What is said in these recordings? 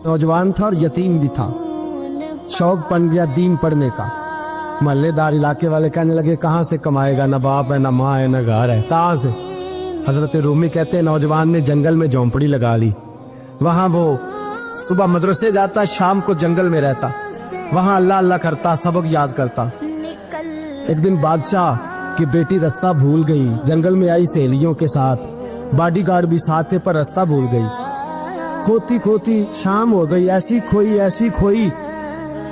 नौजवान था और यतीम भी था। शौक बन गया दीन पढ़ने का। मोहल्लेदार इलाके वाले कहने लगे कहाँ से कमाएगा, ना बाप है ना माँ है ना घर है, कहाँ से। हजरत रूमी कहते हैं नौजवान ने जंगल में झोंपड़ी लगा ली। वहां वो सुबह मदरसे जाता, शाम को जंगल में रहता, वहां अल्लाह अल्लाह करता, सबक याद करता। एक दिन बादशाह की बेटी रास्ता भूल गई, जंगल में आई सहेलियों के साथ, बॉडीगार्ड भी साथ थे पर रास्ता भूल गई। खोती खोती शाम हो गई, ऐसी खोई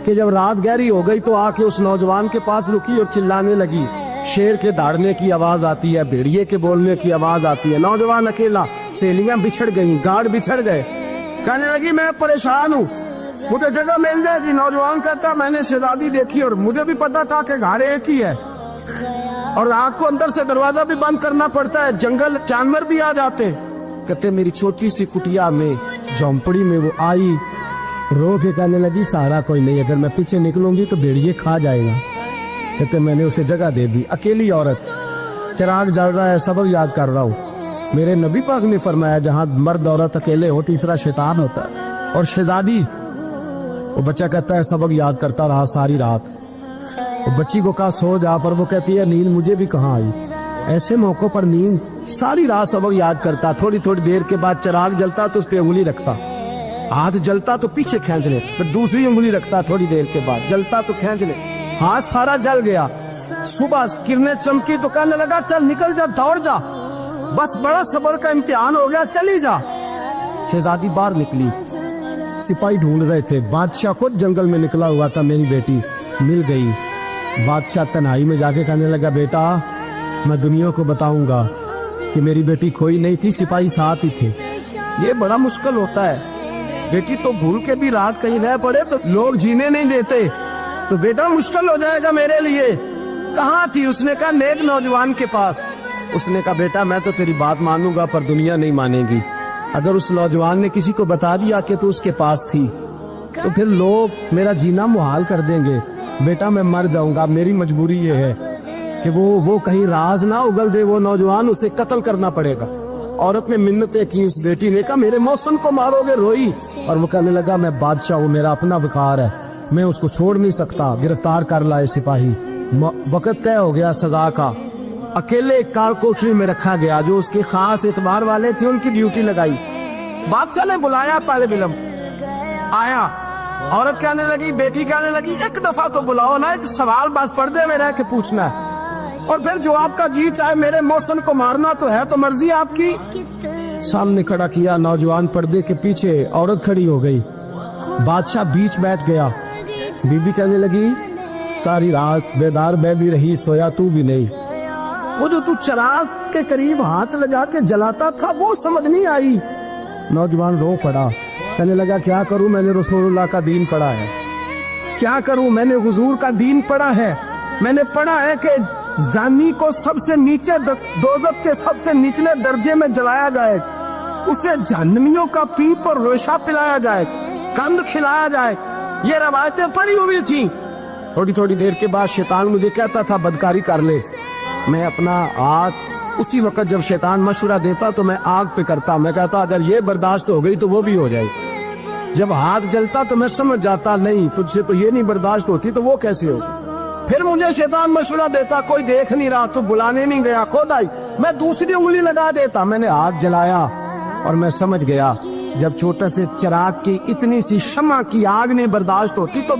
कि जब रात गहरी हो गई तो आके उस नौजवान के पास रुकी और चिल्लाने लगी। शेर के दहाड़ने की आवाज आती है, भेड़िए के बोलने की आवाज आती है। नौजवान अकेला, सहेलियां बिछड़ गई, गार्ड बिछड़ गए। कहने लगी मैं परेशान हूँ, मुझे जगह मिल जाएगी। नौजवान कहता मैंने शहजादी देखी और मुझे भी पता था कि घर एक ही है और आग को अंदर से दरवाजा भी बंद करना पड़ता है, जंगल जानवर भी आ जाते। कहते मेरी छोटी सी कुटिया में झोंपड़ी में वो आई, रो के कहने लगी सहारा कोई नहीं, अगर मैं पीछे निकलूंगी तो भेड़िए खा जाएगा। कहते मैंने उसे जगह दे दी। अकेली औरत, चिराग जल रहा है, सबक याद कर रहा हूँ। मेरे नबी पाक ने फरमाया जहाँ मर्द औरत अकेले हो तीसरा शैतान होता है। और शहजादी, वो बच्चा कहता है सबक याद करता रहा सारी रात। वो बच्ची को कहा सो जा, पर वो कहती है नींद मुझे भी कहाँ आई। ऐसे मौकों पर नींद, सारी रात सबक याद करता। थोड़ी थोड़ी देर के बाद चिराग जलता तो उस पर उंगली रखता, हाथ जलता तो पीछे खींच ले, फिर दूसरी उंगली रखता। थोड़ी देर के बाद जलता तो खींच ले, हाथ सारा जल गया। सुबह किरणें चमकी तो कहने लगा चल निकल जा, दौड़ जा, बस बड़ा सब्र का इम्तिहान हो गया, चली जा। शहजादी बाहर निकली, सिपाही ढूंढ रहे थे। बादशाह खुद जंगल में निकला हुआ था, मेरी बेटी मिल गई। बादशाह तन्हाई में जाके कहने लगा बेटा मैं दुनिया को बताऊंगा कि मेरी बेटी खोई नहीं थी, सिपाही साथ ही थे। ये बड़ा मुश्किल होता है, बेटी तो भूल के भी रात कहीं रह पड़े तो लोग जीने नहीं देते, तो बेटा मुश्किल हो जाएगा मेरे लिए। कहाँ थी? उसने कहा नेक नौजवान के पास। उसने कहा बेटा मैं तो तेरी बात मानूंगा पर दुनिया नहीं मानेगी। अगर उस नौजवान ने किसी को बता दिया कि तू उसके पास थी तो फिर लोग मेरा जीना मुहाल कर देंगे। बेटा मैं मर जाऊंगा, मेरी मजबूरी ये है कि वो कहीं राज ना उगल दे वो नौजवान, उसे कत्ल करना पड़ेगा। औरत ने मिन्नतें की, उस बेटी ने कहा मेरे मौसम को मारोगे, रोई। और वो कहने लगा मैं बादशाह हूँ, मेरा अपना वकार है, मैं उसको छोड़ नहीं सकता। गिरफ्तार कर लाए सिपाही। वक्त तय हो गया सजा का। अकेले कारकोठरी में रखा गया, जो उसके खास एतबार वाले थे उनकी ड्यूटी लगाई। बादशाह ने बुलाया, पहले बिलम आया। औरत कहने लगी, बेटी कहने लगी एक दफा तो बुलाओ ना, एक सवाल बस पर्दे में रह के पूछना है और फिर जो आपका जी चाहे, मेरे मौसम को मारना तो है, तो मर्जी आपकी। सामने खड़ा किया नौजवान, पर्दे के पीछे औरत खड़ी हो गई। बादशाह बीच बैठ गया। बीबी कहने लगी सारी रात बेदार मैं भी रही, सोया तू भी नहीं। वो जो तू चिराग के करीब हाथ लगा के जलाता था वो समझ नहीं आई। नौजवान रो पड़ा, कहने लगा क्या करूं, मैंने रसूलुल्लाह का दीन पढ़ा है, क्या करूं, मैंने हुजूर का दीन पढ़ा है। मैंने पढ़ा है कि जानी को सबसे नीचे दोज़ख के सबसे निचले दर्जे में जलाया जाए, उसे जहन्नमियों का पीप और रेशा पिलाया जाए, कंद खिलाया जाए। ये रवायतें पड़ी हुई थी। थोड़ी थोड़ी देर के बाद शैतान मुझे कहता था बदकारी कर ले। मैं अपना हाथ उसी वक्त जब शैतान मशवरा देता तो मैं आग पे करता। मैं कहता अगर ये बर्दाश्त हो गई तो वो भी हो जाए। जब हाथ जलता तो मैं समझ जाता नहीं तुझसे तो ये नहीं बर्दाश्त होती तो वो कैसे हो। फिर मुझे शैतान मशवरा देता कोई देख नहीं रहा तो बुलाने नहीं गया, खुद आई, मैं दूसरी उंगली लगा देता। मैंने हाथ जलाया और मैं समझ गया जब छोटे से चिराग की इतनी सी शम्मा की आग नहीं बर्दाश्त होती तो